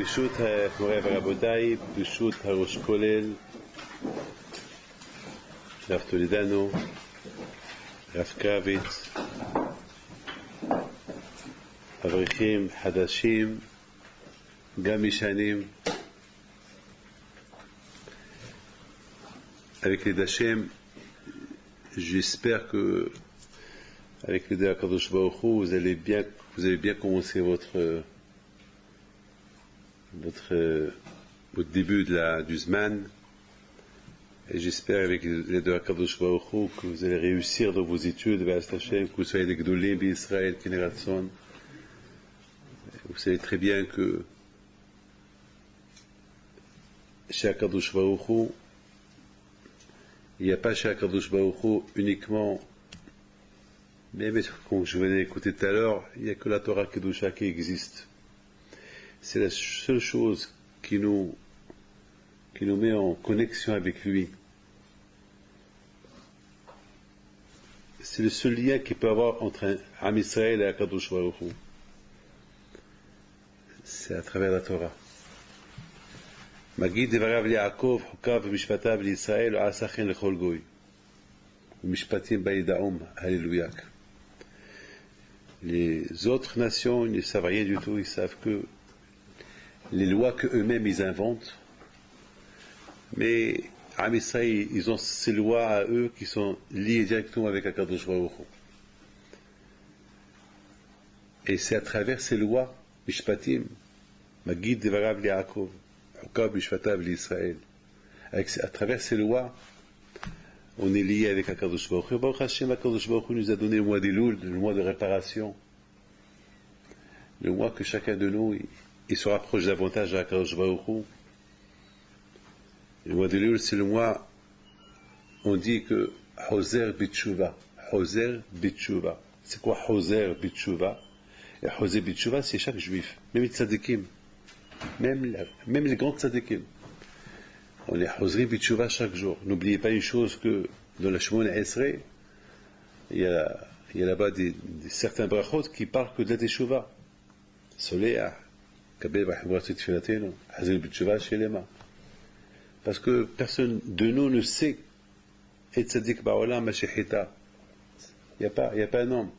ברשות מורי ורבותיי, ברשות הראש כולל, רב טולדנו, רב קרביץ, אברכים חדשים, גם ישנים, avec les Hachem, j'espère que avec le Akadosh Baruch Hu, vous allez bien commencer votre début du Zman, et j'espère avec les deux Akadosh Baruch Hu que vous allez réussir dans vos études, que vous soyez des Gdolim d'Israël, Kineratson. Vous savez très bien que chez Akadosh Baruch Hu, il n'y a pas chez Akadosh Baruch Hu uniquement, mais comme je venais d'écouter tout à l'heure, il n'y a que la Torah Kedusha qui existe. C'est la seule chose qui nous met en connexion avec lui. C'est le seul lien qu'il peut y avoir entre Am Israël et Akadosh Baruch Hu. C'est à travers la Torah. מגיד דבריו ליעקב, חוקיו ומשפטיו לישראל, ועשה כן לכל גוי. ומשפטים בידעום, alléluia. Les autres nations, ils ne savent rien du tout, ils savent que les lois qu'eux-mêmes ils inventent, mais Am Israël, ils ont ces lois à eux qui sont liées directement avec Akadosh Baruch Hu. Et c'est à travers ces lois, Mishpatim, Magid Devarav Li'Yaakov, Hukab Mishpatav L'Israël. À travers ces lois, on est lié avec Akadosh Baruch Hu. Baruch Hashem, Akadosh Baruch Hu nous a donné le mois d'Elul, le mois de réparation, le mois que chacun de nous il se rapproche davantage de Akadosh Baruch Hu. Le mois d'Elul, c'est le mois, on dit que Hoser Bitshuva. Hoser Bitshuva. C'est quoi Hoser Bitshuva? Et Hoser Bitshuva, c'est chaque juif, même les tzadikim, même les grands tzadikim. On est Hosri Bitshuva chaque jour. N'oubliez pas une chose, que dans la Shemona Esrei, il y a là-bas certains brachot qui parlent que de la Teshuva. Soleah, Kabel Vahivratit Filatenu, Hosri Bitshuva Shelema. Parce que personne de nous ne sait et tzadik ba'olam mashihita. Il n'y a pas un homme.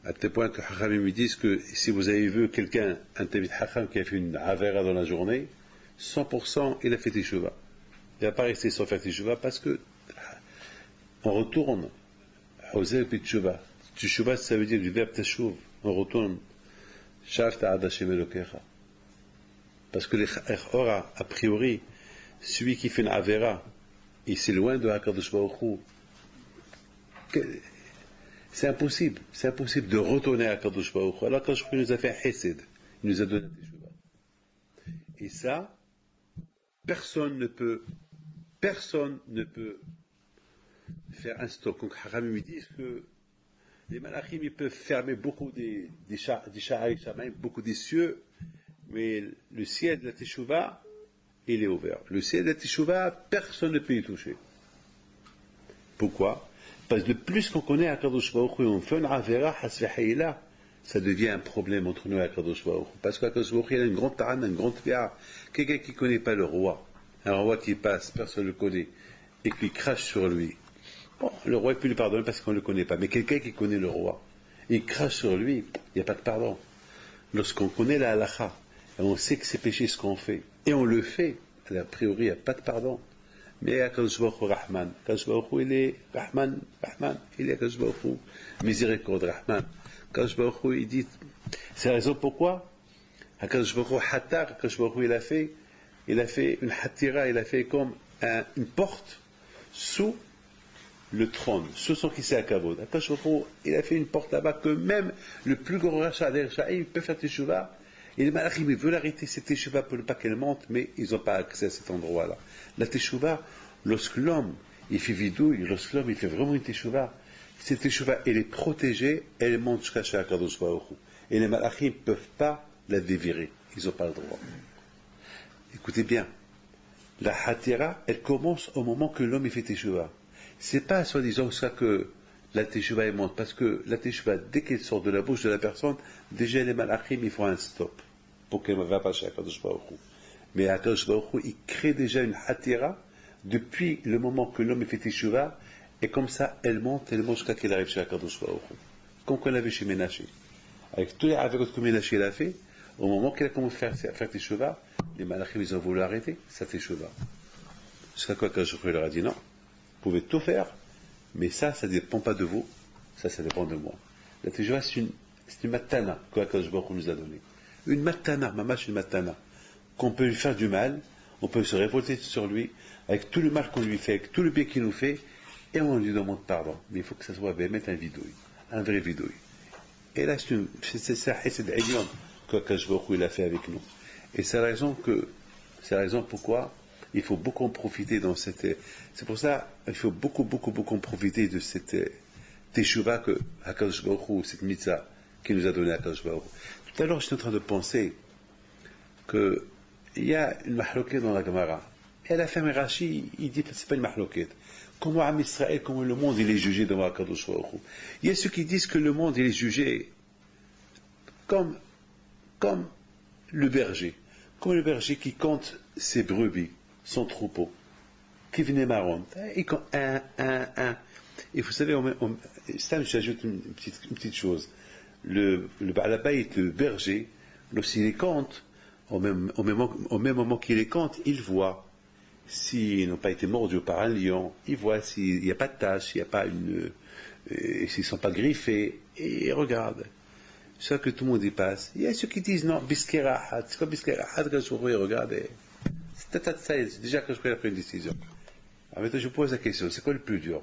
À tel point que Hachamim me disent que si vous avez vu quelqu'un, un Talmid Hacham qui a fait une Avera dans la journée, 100% il a fait Teshuva. Il n'a pas resté sans faire Teshuva parce que on retourne. Hoser Teshuva. Teshuva, ça veut dire du verbe Teshuv. On retourne. Shavta ad Hashem Elokecha. Parce que a priori, celui qui fait une Avera, il s'éloigne de Hakadosh Baruch Hu. C'est impossible de retourner à Kadosh Baruch Hu. Alors Kadosh Baruch Hu nous a fait un chesed, il nous a donné des Teshuva. Et ça, personne ne peut faire un stop. Donc Haramim me dit que les malachim ils peuvent fermer beaucoup des sha'arim, beaucoup des cieux, mais le ciel de la Teshuva, il est ouvert. Le ciel de la Teshuva, personne ne peut y toucher. Pourquoi? Parce que le plus qu'on connaît Akadosh Baruch Hu, on fait une avera, hasvehayla, ça devient un problème entre nous et Akadosh Baruch Hu. Parce qu'Akadosh Baruch Hu, il a une grande ta'ana, une grande tbi'a. Quelqu'un qui ne connaît pas le roi, un roi qui passe, personne ne le connaît, et qui crache sur lui. Bon, le roi peut lui pardonner parce qu'on ne le connaît pas. Mais quelqu'un qui connaît le roi, il crache sur lui, il n'y a pas de pardon. Lorsqu'on connaît la halakha, et on sait que c'est péché ce qu'on fait, et on le fait, a priori, il n'y a pas de pardon. Mais Akadosh Baruch Hu Rahman. Akadosh Baruch Hu, il est Rahman, il est Akadosh Baruch Hu, miséricorde, Rahman. Akadosh Baruch Hu, il dit, c'est la raison pourquoi Akadosh Baruch Hu Hatar, Akadosh Baruch Hu, il a fait une Hatira, il a fait comme une porte sous le trône, sous son kisei hakavod. Akadosh Baruch Hu, il a fait une porte là-bas que même le plus grand rachat d'Erchaïm peut faire teshuva. Et les malachim, ils veulent arrêter cette teshuva pour ne pas qu'elle monte, mais ils n'ont pas accès à cet endroit-là. La teshuva, lorsque l'homme, il fait vidouille, lorsque l'homme, il fait vraiment une teshuva, cette teshuva, elle est protégée, elle monte jusqu'à chez Akadosh Baruch Hu. Et les malachim ne peuvent pas la dévirer. Ils n'ont pas le droit. Écoutez bien. La hatira, elle commence au moment que l'homme, il fait teshuva. C'est pas, soi-disant, ça que la teshuva est monte, parce que la teshuva, dès qu'elle sort de la bouche de la personne, déjà les malachim ils font un stop. pour qu'elle ne va pas chez Akadosh Baruch Hu. Mais Akadosh Baruch Hu, il crée déjà une hatira depuis le moment que l'homme fait Teshuvah, et comme ça, elle monte jusqu'à qu'elle arrive chez Akadosh Baruch Hu. Comme qu'on l'a vu chez Ménaché. Avec tous les avérots que Ménaché l'a fait, au moment qu'il a commencé à faire Teshuvah, les malachim, ils ont voulu arrêter sa Teshuvah. Jusqu'à quoi Akadosh Baruch Hu leur a dit non, vous pouvez tout faire, mais ça ne dépend pas de vous, ça dépend de moi. La Teshuvah, c'est une matana que Akadosh Baruch Hu nous a donnée. Une matana, mamash une matana. Qu'on peut lui faire du mal, on peut se révolter sur lui, avec tout le mal qu'on lui fait, avec tout le bien qu'il nous fait, et on lui demande pardon. Mais il faut que ça soit mettre un vidouille, un vrai vidouille. Et là, c'est ça, c'est l'Aïlion que Akadosh Baruch Hu il a fait avec nous. Et c'est la raison pourquoi il faut beaucoup en profiter dans cette. C'est pour ça il faut beaucoup en profiter de cette Teshuvah que Akadosh Baruch Hu, cette mitzvah qu'il nous a donné Akadosh Baruch Hu. Tout à l'heure, j'étais en train de penser qu'il y a une mahloquette dans la Gemara. Et à la fin, Rashi, il dit que ce n'est pas une mahloquette. Comment Am Israël, comment le monde il est jugé devant Akadosh Baruch Hu. Il y a ceux qui disent que le monde il est jugé comme le berger. Comme le berger qui compte ses brebis, son troupeau, qui venait marron. Il compte un. Et vous savez, ça, j'ajoute une petite chose. Le Baalabait, le berger, lorsqu'il les compte, au même moment qu'il les compte, il voit s'ils n'ont pas été mordus par un lion, il voit s'il n'y a pas de tache, s'ils ne sont pas griffés, et il regarde. C'est ça que tout le monde y passe. Il y a ceux qui disent non, Biskerahat, c'est quoi Biskerahat, quand je regarde, c'est déjà que je peux prendre une décision. Alors maintenant je vous pose la question, c'est quoi le plus dur?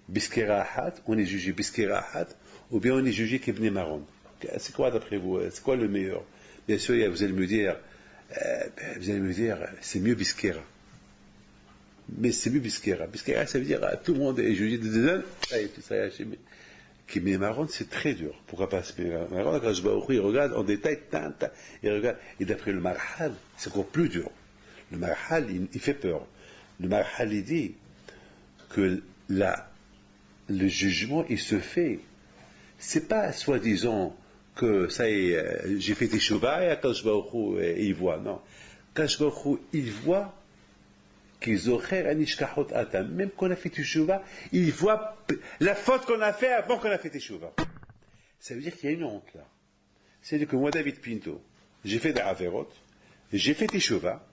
Biskerahat, on est jugé Biskerahat, ou bien on est jugé Kibne Marron? C'est quoi d'après vous? C'est quoi le meilleur? Bien sûr, vous allez me dire, c'est mieux Biskera. Mais c'est mieux Biskera. Biskera, ça veut dire, tout le monde est jugé de deux ans, ça y est, tout ça y est, Kibne Marron, c'est très dur. Pourquoi pas Kibne Marron? Quand je vois il regarde en détail, il regarde, et d'après le Marhal, c'est encore plus dur. Le Marhal, il fait peur. Le Marhal, il dit que le jugement, il se fait. C'est pas soi-disant que ça y est, j'ai fait Teshuvah et Akadosh Baruch Hu, il voit. Non. Akadosh Baruch Hu, il voit qu'ils auraient un ishkachot atam. Même qu'on a fait Teshuvah, il voit la faute qu'on a fait avant qu'on a fait Teshuvah. Ça veut dire qu'il y a une honte là. C'est-à-dire que moi, David Pinto, j'ai fait des averot, j'ai fait Teshuvah,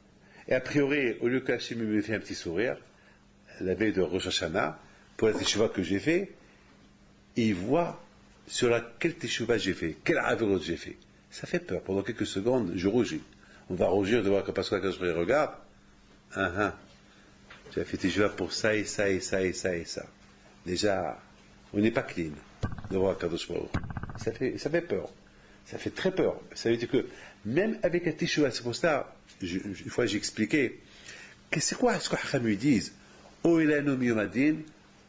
et a priori, au lieu qu'Hachem me fait un petit sourire, la veille de Rosh Hashanah, pour la Teshuvah que j'ai fait, il voit sur laquelle Teshuvah j'ai fait, quel averot j'ai fait. Ça fait peur. Pendant quelques secondes, je rougis. On va rougir de voir que parce que quand je regarde, tu as fait Teshuvah pour ça et ça et ça et ça et ça. Déjà, on n'est pas clean de voir Kadosh Baruch. Ça fait peur. Ça fait très peur. Ça veut dire que même avec la Teshuvah, c'est pour ça, une fois j'ai expliqué, que c'est quoi ce que Hacham lui disent? O Elanu Miyomadin,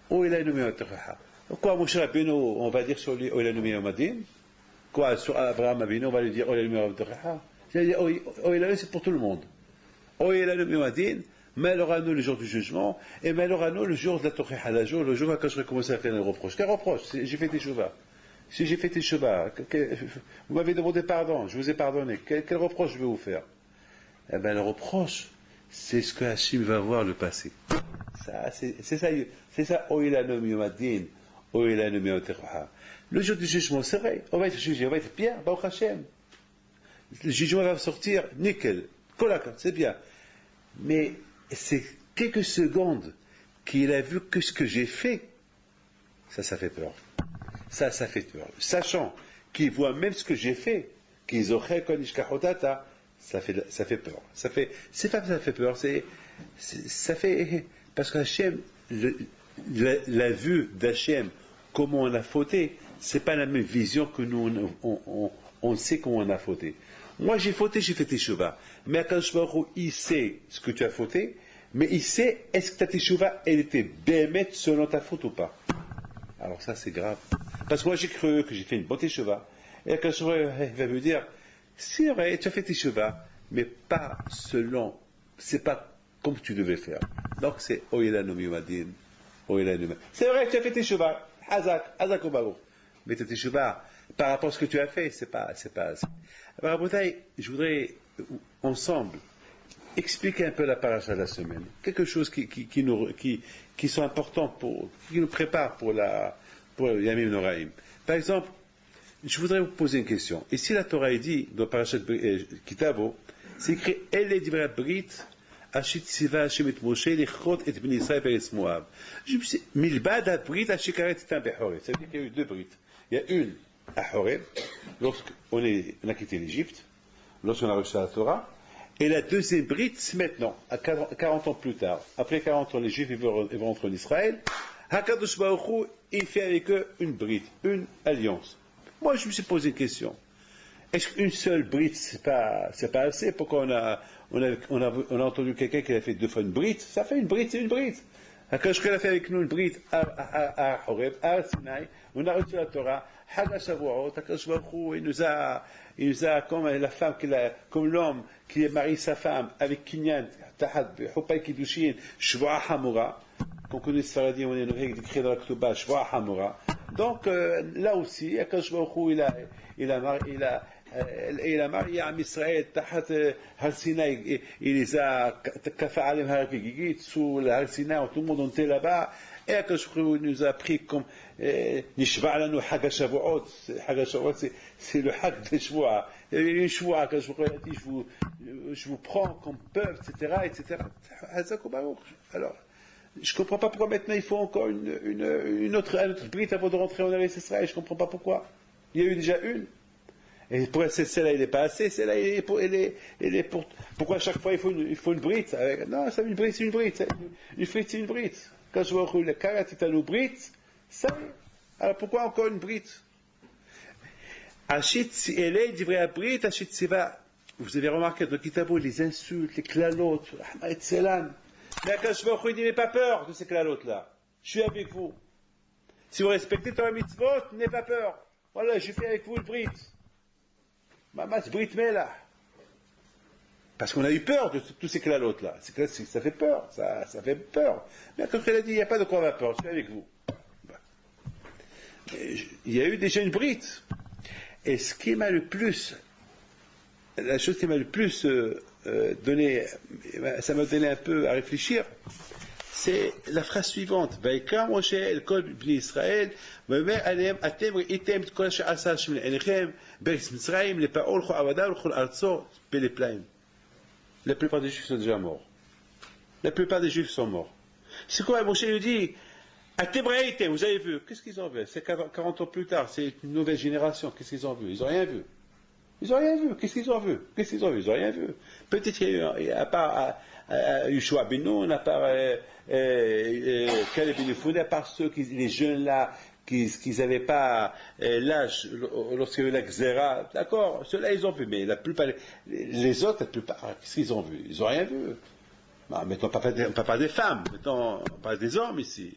O Elanu Miyomadin. Quoi, Moshe Rabbeinu, on va dire sur lui, O Elanu Miyomadin? Quoi, sur Abraham Avinu, on va lui dire O Elanu Miyomadin? C'est-à-dire, O Elanu, c'est pour tout le monde. O Elanu Miyomadin, malheur à nous le jour du jugement, et malheur à nous le jour de la Torah, le jour où quand je vais commencer à faire un reproche. Quel reproche? J'ai fait Teshuvah. Si j'ai fait Teshuvah, vous m'avez demandé pardon, je vous ai pardonné. Quel reproche je vais vous faire? Eh bien, le reproche, c'est ce que Hachim va voir le passé. C'est ça, Oilanu Miyomadin, Oilanu Miyotecha. Le jour du jugement, c'est vrai, on va être jugé, on va être bien, Baruch Hashem. Le jugement va sortir, nickel, kolaka, c'est bien. Mais c'est quelques secondes qu'il a vu que ce que j'ai fait, ça fait peur. Ça fait peur. Sachant qu'ils voient même ce que j'ai fait, qu'ils auraient konnish kahotata, ça fait peur. C'est pas que ça fait peur, ça fait, parce qu'Hachem, la vue d'Hachem, comment on a fauté, c'est pas la même vision que nous, on sait comment on a fauté. Moi j'ai fauté, j'ai fait Teshuvah. Mais Akadosh Baruch Hu, il sait ce que tu as fauté, mais il sait est-ce que ta Teshuvah, elle était bémet selon ta faute ou pas. Alors ça c'est grave. Parce que moi j'ai cru que j'ai fait une bonne Teshuvah. Et Akadosh Baruch Hu, il va me dire, c'est vrai, tu as fait Teshuvah, mais pas selon, c'est pas comme tu devais faire. Donc c'est Oyelanu Miyomadin, Oyelanu Miyomadin. C'est vrai, tu as fait Alors, Rabotai, je voudrais, ensemble, expliquer un peu la paracha de la semaine. Quelque chose qui sont importants qui nous prépare pour Yamim Noraim. Par exemple, je voudrais vous poser une question. Ici, la Torah est dit, dans Parashat Kitavo, c'est écrit Elle est divrei brit, Ashit Siva Hashem et Moshe, Lechot et Ben Israël Beretz Moab. Je me suis dit, Milbad à brit, Ashikaret Titan Behoreb. Ça veut dire qu'il y a eu deux brites. Il y a une à Horeb, lorsqu'on a quitté l'Égypte, lorsqu'on a reçu la Torah, et la deuxième brite, c'est maintenant, à 40 ans plus tard. Après 40 ans, les Juifs vont rentrer en Israël. Hakadosh Baruch Hu, il fait avec eux une brite, une alliance. Moi, je me suis posé une question. Est-ce qu'une seule brite, c'est pas assez? Pourquoi on a entendu quelqu'un qui a fait deux fois une brite? Ça fait une brite, c'est une brite. Hakadosh Baruch Hu a fait avec nous une brite à Horeb, à Sinaï. On a reçu la Torah. Hag HaShavuot, Hakadosh Baruch Hu, il nous a comme la femme, comme l'homme qui marie sa femme avec Kinyan, Tahat, Hopay Kiddushin, Shvoa Hamura. Qu'on connaît ce Faradi, on est écrit dans la Ktuba, Shvoa Hamura. Donc, là aussi, Hakadosh Baruch Hu, il a marié à Israël, Tahat Har Sinai, il les a kafa alem har Gigit, sous le Har Sinai, tout le monde était là-bas. Et Hakadosh Baruch Hu nous a pris comme Nishva lanu Hag HaShavuot. Hag HaShavuot, c'est le Hag de Shvoa. Il y a une Shvoa, Hakadosh Baruch Hu a dit, je vous prends comme peuple, etc. Hazak Baruch. Alors, je ne comprends pas pourquoi maintenant il faut encore un autre brite avant de rentrer en Eretz Israël. Je ne comprends pas pourquoi. Il y a eu déjà une. Et pour celle-là, il n'est pas assez. Celle-là, elle est pour. Pourquoi à chaque fois il faut une brite? Non, ça, une brite, c'est une brite. Une frite, c'est une brite. Quand je vois le karat est à nos brites, ça y est. Alors pourquoi encore une brite? Achit, elle est divrei à brite, achit, c'est va. Vous avez remarqué dans le Kitabo les insultes, les clalotes, Ahmad Selan. Mais Akash Baruch Hu, il n'avait pas peur de ces clalotes-là. Je suis avec vous. Si vous respectez Torah Mitzvot, n'ayez pas peur. Voilà, je fais avec vous le brit. Mamas brit mela. Parce qu'on a eu peur de tous ces clalotes-là. Ça fait peur, ça fait peur. Mais quand il a dit, il n'y a pas de quoi avoir peur, je suis avec vous. Il y a eu déjà une brite. Et ce qui m'a le plus, la chose qui m'a le plus donné, ça m'a donné un peu à réfléchir, c'est la phrase suivante. Vaikam Moshe el kol bnei Israël, vayomer aleim atem reitem kol asher asa Hashem le'enechem, beretz Mitzrayim, le'pa'ol chol avada l'chol artso peleplayim. La plupart des Juifs sont déjà morts. La plupart des Juifs sont morts. C'est quoi? Moshe lui dit, atem reitem, vous avez vu? Qu'est-ce qu'ils ont vu? C'est 40 ans plus tard, c'est une nouvelle génération. Qu'est-ce qu'ils ont vu? Ils n'ont rien vu. Ils n'ont rien vu. Qu'est-ce qu'ils ont vu? Ils n'ont rien vu. Peut-être qu'il y a eu, à part Yeshua ben Nun, à part Caleb ben Yefoune, à part les jeunes là, qui n'avaient pas l'âge lorsqu'il y a eu la Xéra, d'accord, ceux-là ils ont vu, mais la plupart, les autres, la plupart, qu'est-ce qu'ils ont vu? Ils n'ont rien vu. Bah, maintenant, on ne parle pas des femmes, maintenant, on parle des hommes ici.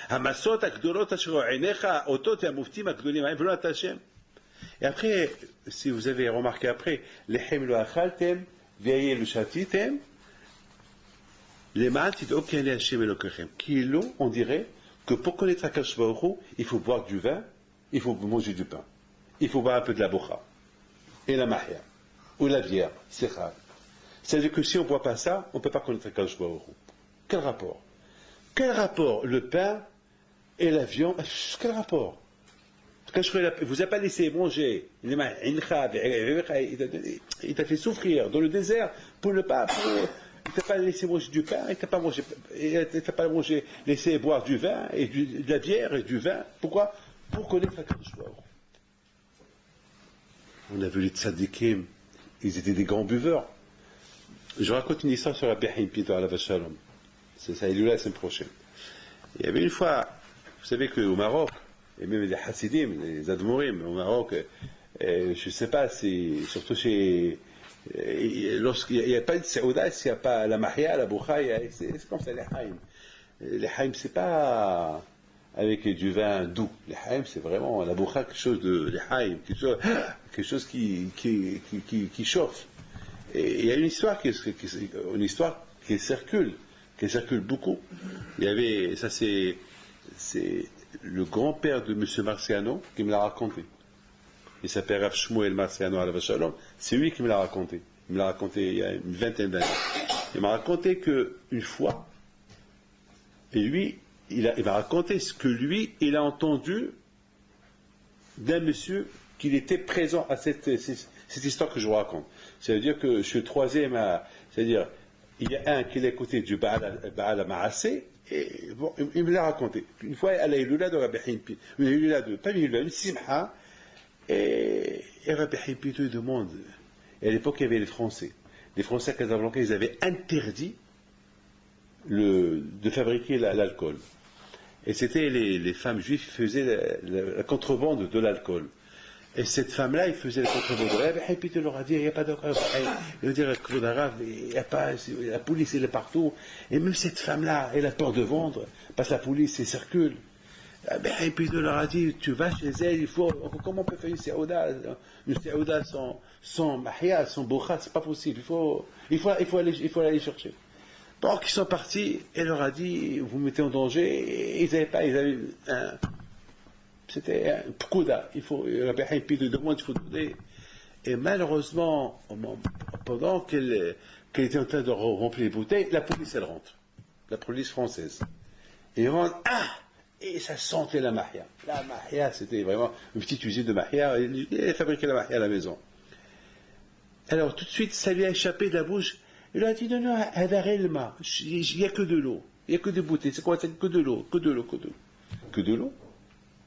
Hamasot akdolot asher einecha otot yamuftim akdolim haim v'lo Hashem. Et après, si vous avez remarqué après, Lechem lo achaltem, veillez le chatitem, les ma'atit oken Hashem elokechem. Kilo, on dirait que pour connaître Akadosh Baruch Hu, il faut boire du vin, il faut manger du pain, il faut boire un peu de la bocha, et la mahia, ou la bière, sechal. C'est-à-dire que si on ne boit pas ça, on ne peut pas connaître Akadosh Baruch Hu. Quel rapport? Quel rapport le pain et la viande? Quel rapport? Vous a pas laissé manger, il t'a fait souffrir dans le désert pour ne pas, il t'a pas laissé manger du pain, il t'a pas laissé boire du vin et de la bière et du vin. Pourquoi? Pour connaître Akadosh Baruch Hu. On a vu les tzadikim, ils étaient des grands buveurs. Je raconte une histoire sur la Behim Pito à la Vachalom. C'est ça, il est là la semaine prochaine. Il y avait une fois, vous savez qu'au Maroc, et même les Hasidim, les Admorim au Maroc, je ne sais pas, surtout lorsqu'il n'y a pas de Saouda, s'il n'y a pas la Mahia, la Boucha, c'est comme ça les Haïm. Les Haïm, c'est pas avec du vin doux. Les Haïm, c'est vraiment la Boucha, quelque chose de les Haïm, quelque chose qui chauffe. Et il y a une histoire qui circule beaucoup. Il y avait, ça c'est le grand-père de M. Marciano qui me l'a raconté. il s'appelle Rav Shmuel Marciano Alav Shalom, c'est lui qui me l'a raconté. Il me l'a raconté il y a une vingtaine d'années. Il m'a raconté qu'une fois, et lui, il m'a raconté ce que lui, il a entendu d'un monsieur qu'il était présent à cette histoire que je vous raconte. Ça veut dire que je suis le troisième à... C'est-à-dire, il y a un qui l'a écouté du Baal Ma'asé, et bon, il me l'a raconté. Une fois, elle a eu l'oula de Rabbi Himpi, une oula de, pas une oula, une simha, et Rabbi Himpi te demande, et à l'époque, il y avait les Français. Les Français à Casablanca, ils avaient interdit de fabriquer l'alcool. Et c'était les femmes juives qui faisaient la contrebande de l'alcool. Et cette femme-là, il faisait la contrebande de l'alcool. Et puis il leur a dit, il n'y a pas d'alcool. Il veut dire, il n'y a pas, la police elle est partout. Et même cette femme-là, elle a peur de vendre, parce que la police, elle circule. Et puis il leur a dit, tu vas chez elle, comment on peut faire une séouda sans mahia, sans boucha, c'est pas possible. Il faut aller chercher. Donc ils sont partis, et leur a dit, vous me mettez en danger, et ils avaient c'était un pkouda, Rabbi Himpi lui demande, il faut donner. Et malheureusement, pendant qu'elle était en train de remplir les bouteilles, la police elle rentre, la police française. Et ils rentrent, et ça sentait la mahia. La mahia, c'était vraiment une petite usine de mahia, elle fabriquait la mahia à la maison. Alors tout de suite, ça lui a échappé de la bouche. Il a dit, non, il n'y a que de l'eau. Il n'y a que des bouteilles. C'est quoi? C'est que de l'eau. Que de l'eau. Que de l'eau?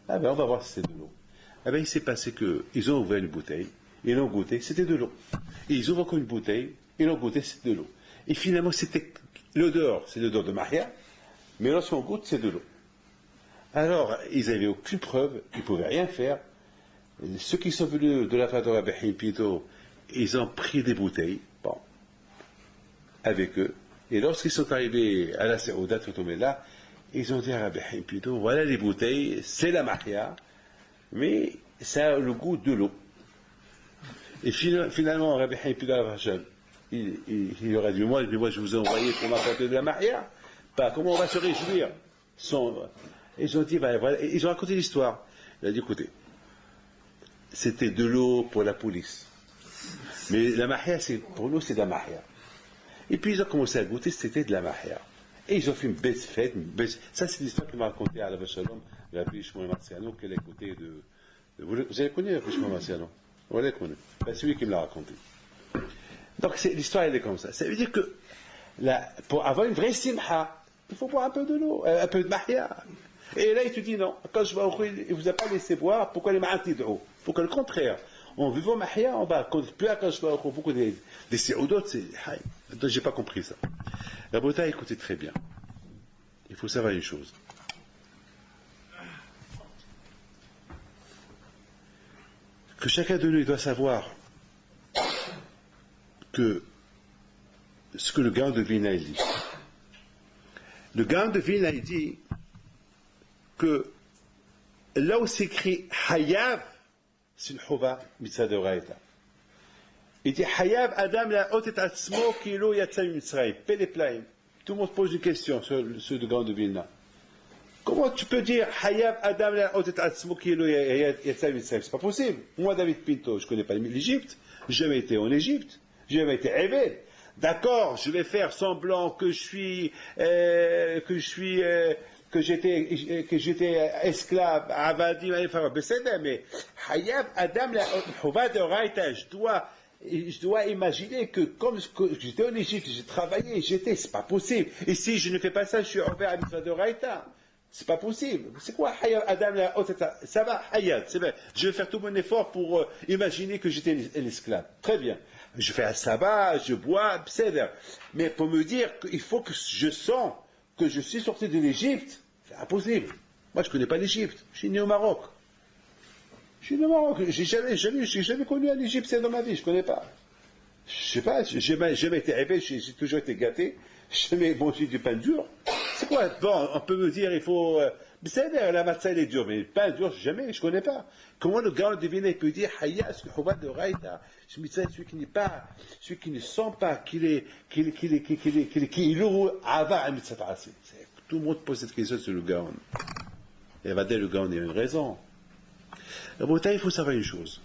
Ah ben, on va voir si c'est de l'eau. Ah ben, il s'est passé qu'ils ont ouvert une bouteille, ils l'ont goûté, c'était de l'eau. Et ils ouvrent encore une bouteille, ils l'ont goûté, c'était de l'eau. Et finalement, c'était l'odeur, c'est l'odeur de Maria, mais lorsqu'on goûte, c'est de l'eau. Alors, ils n'avaient aucune preuve, ils ne pouvaient rien faire. Ceux qui sont venus de la part de Rabbi Himpito, ils ont pris des bouteilles, bon, avec eux. Et lorsqu'ils sont arrivés à la Séouda, là, ils ont dit à Rabbi Himpito, voilà les bouteilles, c'est la mahia, mais ça a le goût de l'eau. Et finalement, Rabbi Himpito, il leur a dit, moi je vous ai envoyé pour m'apporter de la mahia, pas comment on va se réjouir. Ils ont dit, voilà, ils ont raconté l'histoire. Il a dit, écoutez, c'était de l'eau pour la police. Mais la mahia, pour nous, c'est de la mahia. Et puis ils ont commencé à goûter, c'était de la mahia. Et ils ont fait une belle fête, ça c'est l'histoire qu'il m'a raconté à Alav Shalom, Rabbi Shmuel Marciano, qu'elle a écouté vous avez connu Rabbi Shmuel Marciano? Vous l'avez connu. C'est lui qui me l'a raconté. Donc l'histoire elle est comme ça. Ça veut dire que pour avoir une vraie simha, il faut boire un peu de l'eau, un peu de mahia. Et là il te dit non, quand je vois il ne vous a pas laissé boire, pourquoi les ma'ati d'eau? Faut que le contraire. En vivant mahia, on va, plus à quand je vois beaucoup des séoudotes, c'est, j'ai pas compris ça. La beauté, écoutez très bien. Il faut savoir une chose. Que chacun de nous doit savoir que ce que le Gaon de Vilna dit. Le Gaon de Vilna dit que là où s'écrit Hayav, c'est une chouva mitzvah de Raïta. Il dit Hayav Adam la otet atzmo kilo yatsa mitzrayim. Péléplaim. Tout le monde pose une question sur le Gaon de Vilna. Comment tu peux dire Hayav Adam la otet atzmo kilo yatsa mitzrayim? C'est pas possible. Moi, David Pinto, je connais pas l'Égypte. J'ai jamais été en Égypte. J'ai jamais été rêvé. D'accord, je vais faire semblant que j'étais esclave, avadi, mais Hayav Adam la chouva de Raïta, je dois imaginer que comme j'étais en Égypte, j'ai travaillé, c'est pas possible. Et si je ne fais pas ça, je suis envers la mitzvah de Raïta. C'est pas possible. C'est quoi Hayat Adam la ça va, Hayat, c'est bien. Je vais faire tout mon effort pour imaginer que j'étais un esclave. Très bien. Je fais un sabbat, je bois, c'est mais pour me dire qu'il faut que je sens que je suis sorti de l'Égypte, c'est impossible. Moi, je connais pas l'Égypte. Je suis né au Maroc. J'ai jamais connu un Égyptien dans ma vie, je connais pas. Je sais pas, j'ai jamais été rêvé, j'ai toujours été gâté, j'ai jamais mangé du pain dur. C'est quoi? Bon, on peut me dire, il faut, la matzah elle est dure, mais le pain dur, jamais, je connais pas. Comment le gars divin peut dire, Hayya, ce chouva de Raïta, celui qui ne sent pas, qu'il est lourd, ava, tout le monde pose cette question sur le Gaon. Et va dire, le Gaon, il y a une raison. La beauté, il faut savoir une chose.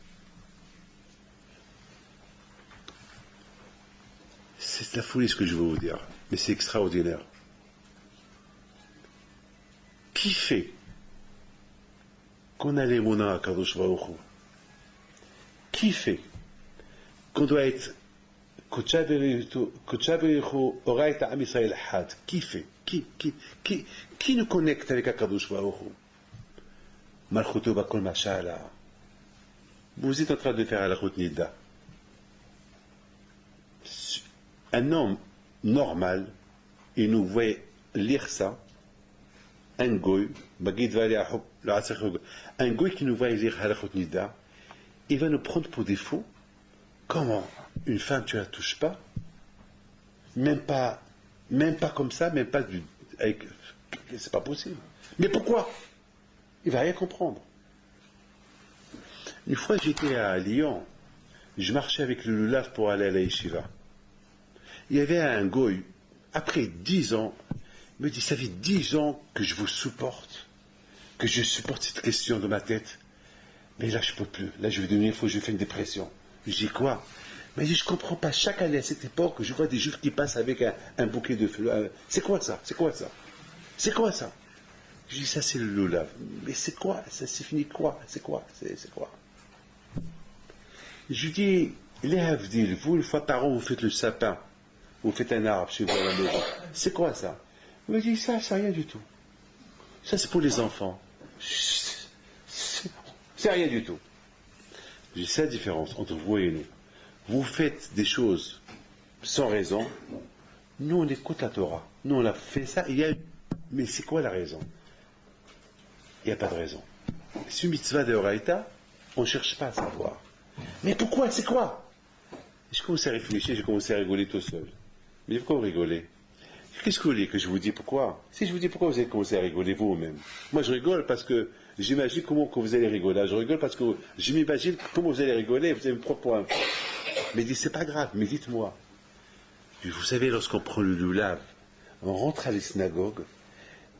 c'est la folie ce que je veux vous dire, mais c'est extraordinaire. Qui fait qu'on a les mona à Kadosh Baruch Hu? Qui fait qu'on doit être qui fait? Qui nous connecte avec Akadosh Baruch Hu? Malchuto Bakol Mashala. Vous êtes en train de faire la route Nida. Un homme normal, il nous voit lire ça, un goy, un goy qui nous voit lire la route Nida, il va nous prendre pour défaut. Comment une femme tu la touches pas, même pas comme ça, même pas c'est pas possible. Mais pourquoi? Il va rien comprendre. Une fois j'étais à Lyon, je marchais avec le lulav pour aller à la yeshiva. Il y avait un goy, après 10 ans, il me dit, ça fait 10 ans que je vous supporte, que je supporte cette question de ma tête, mais là je peux plus, là je vais devenir fou, je vais faire une dépression. Je dis quoi? Mais je ne comprends pas, chaque année à cette époque, je vois des juifs qui passent avec un bouquet de fleurs. C'est quoi ça? C'est quoi ça? C'est quoi ça? Je dis, ça c'est le lulav. Mais c'est quoi? Ça signifie quoi? C'est quoi? C'est quoi? Je lui dis, les Havdil, vous, une fois par an, vous faites le sapin. Vous faites un arbre chez vous à la maison. C'est quoi ça? Il me dit, ça, c'est rien du tout. Ça, c'est pour les enfants. C'est rien du tout. J'ai cette différence entre vous et nous. Vous faites des choses sans raison. Nous, on écoute la Torah. Nous, on a fait ça. Mais c'est quoi la raison? Il n'y a pas de raison. Si une mitzvah de Horaïta, on ne cherche pas à savoir. Mais pourquoi? C'est quoi? Je commence à réfléchir, j'ai commencé à rigoler tout seul. Mais pourquoi vous rigolez? Qu'est-ce que vous voulez que je vous dise pourquoi? Si je vous dis pourquoi, vous allez commencer à rigoler vous-même. Moi, je rigole parce que j'imagine comment que vous allez rigoler. Je rigole parce que je m'imagine comment vous allez rigoler. Vous allez me prendre pour un... Mais dites, c'est pas grave, mais dites-moi. Vous savez, lorsqu'on prend le lulav, on rentre à la synagogue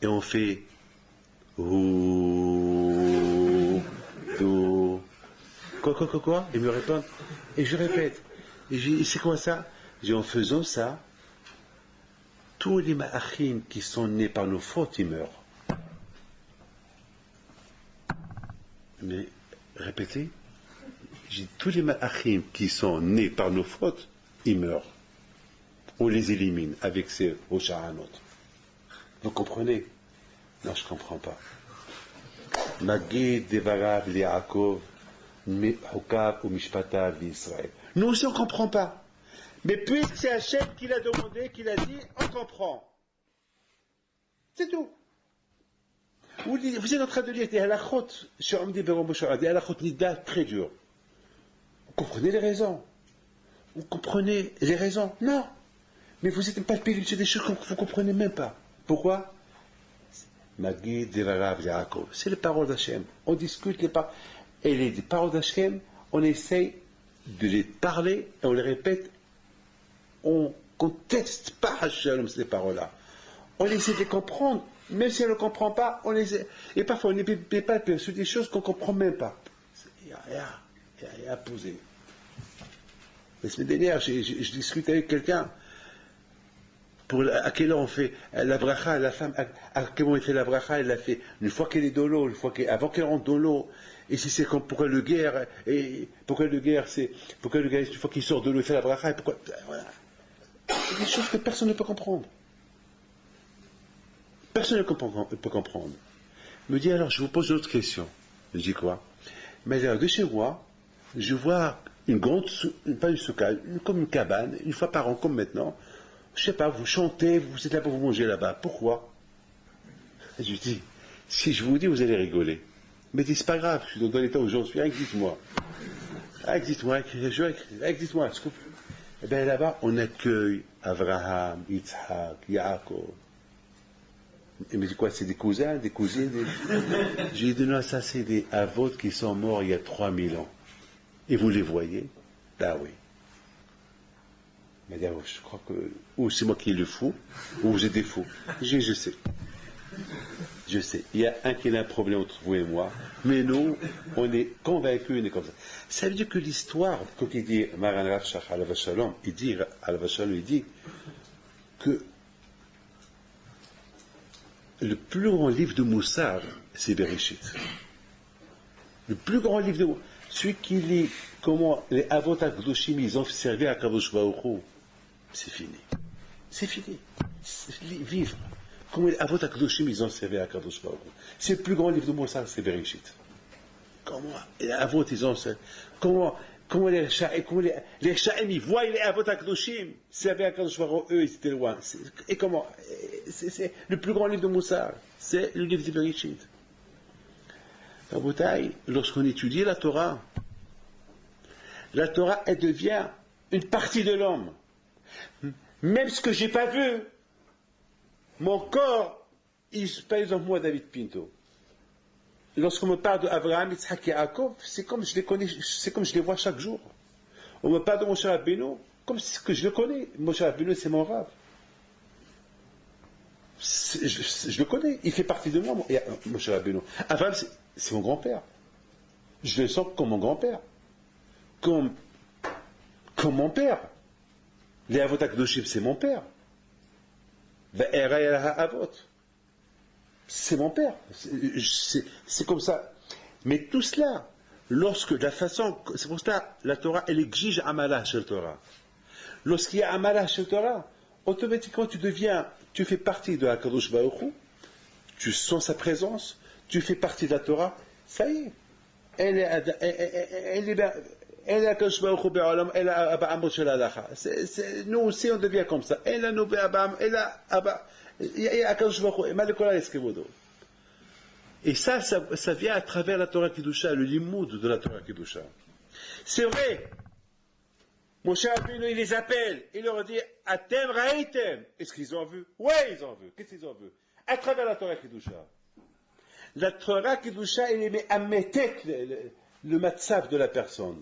et on fait... Quoi? Ils me répondent. Et je répète. Et je dis, c'est quoi ça? Je dis, en faisant ça, tous les ma'achim qui sont nés par nos fautes, ils meurent. Mais, répétez. J'ai dit, tous les ma'achim qui sont nés par nos fautes, ils meurent. On les élimine avec ces Osha'anot. Vous comprenez? Non, je ne comprends pas. Magid devarav li'akov hukav ou mishpatav l'Israël. Nous aussi, on ne comprend pas. Mais puisque c'est Hachem qui l'a demandé, qui l'a dit, on comprend. C'est tout. Vous êtes en train de lire des halachot sur Amdi Beromoshara, des halachot nida très durs. Vous comprenez les raisons? Vous comprenez les raisons? Non. Mais vous êtes palpé sur des choses que vous ne comprenez même pas. Pourquoi? Magid devarav Yaakov. C'est les paroles d'Hachem. On discute les paroles. Et les paroles d'Hachem, on essaye de les parler et on les répète. On ne conteste pas Hachem ces paroles-là. On essaie de les comprendre. Même si on ne comprend pas, on essaie. Et parfois on n'est pas sur des choses qu'on ne comprend même pas. Il n'y a rien à poser. La semaine dernière, je discute avec quelqu'un. À quelle heure on fait la bracha, la femme, à quel moment elle fait la bracha, elle l'a fait une fois qu'elle est dans l'eau, avant qu'elle rentre dans l'eau, et si c'est comme pourquoi le guerre, c'est une fois qu'il sort de l'eau, il fait la bracha, et pourquoi, voilà. C'est des choses que personne ne peut comprendre. Personne ne peut comprendre. Il me dit alors, je vous pose une autre question. Je dis quoi? Mais alors, de chez moi, je vois une grande, pas une soukha, comme une cabane, une fois par an, comme maintenant. Je sais pas, vous chantez, vous êtes là pour vous manger là-bas. Pourquoi? Je lui dis, si je vous dis, vous allez rigoler. Mais dis, c'est pas grave, je suis dans l'état où j'en suis, dites-moi. Dites-moi. Eh bien là-bas, on accueille Abraham, Yitzhak, Yaakov. Il me dit quoi, c'est des cousins, des cousines? J'ai dit non, ça c'est des avots qui sont morts il y a 3000 ans. Et vous les voyez? Ben oui. Il m'a dit, je crois que ou c'est moi qui est le fou, ou vous êtes des fous. Je sais. Je sais, il y a un qui a un problème entre vous et moi, mais nous, on est convaincus, on est comme ça. Ça veut dire que l'histoire, quand il dit Maran Rav Shach alav shalom, il dit que le plus grand livre de Moussar, c'est Bereshit. Le plus grand livre de Moussar, celui qui lit comment les Avot HaKadoshim, ils ont servi à Kadosh Baruch Hu, c'est fini. C'est fini. Vivre. Comment les Avot HaKadoshim, ils ont servi à Kadosh Baruch Hu. C'est le plus grand livre de Moussar, c'est Bereshit. Comment les Avot, ils ont servi. Comment les Sha'im, ils voient les Avot HaKadoshim servir à Kadosh Baruch Hu, eux, ils étaient loin. Et comment c'est le plus grand livre de Moussar, c'est le livre de Bereshit. Rabotai, lorsqu'on étudie la Torah, elle devient une partie de l'homme. Même ce que j'ai pas vu, mon corps, par exemple moi, David Pinto, lorsqu'on me parle d'Abraham, Yitzhak et Yaakov, c'est comme je les connais, c'est comme je les vois chaque jour. On me parle de Moshe Rabbeinu, comme que je le connais. Moshe Rabbeinu, c'est mon rave. Je le connais, il fait partie de moi, Moshe Rabbeinu. Abraham, c'est mon grand-père. Je le sens comme mon grand-père. Comme mon père. Les Avot HaKadoshim, c'est mon père. C'est mon père. C'est comme ça. Mais tout cela, lorsque la façon, c'est pour ça, la Torah, elle exige Amalah chez la Torah. Lorsqu'il y a Amalah chez la Torah, automatiquement tu fais partie de la Kadosh Baruch Hu, tu sens sa présence, tu fais partie de la Torah, ça y est. Elle est à Kadosh Baruch Hu be'olam, elle est à Ba'amot shel halacha. Nous aussi on devient comme ça. Elle a nous be'abam, elle a à Kadosh Baruch Hu, malikola eskevodo. Et ça vient à travers la Torah Kedusha, le limoud de la Torah Kedusha. C'est vrai. Moshe Rabbeinu, il les appelle, il leur dit Atem Ra'item. Est-ce qu'ils ont vu? Oui, ils ont vu. Qu'est-ce qu'ils ont vu? À travers la Torah Kedusha. La Torah Kedusha, il met à mettek le matzav de la personne.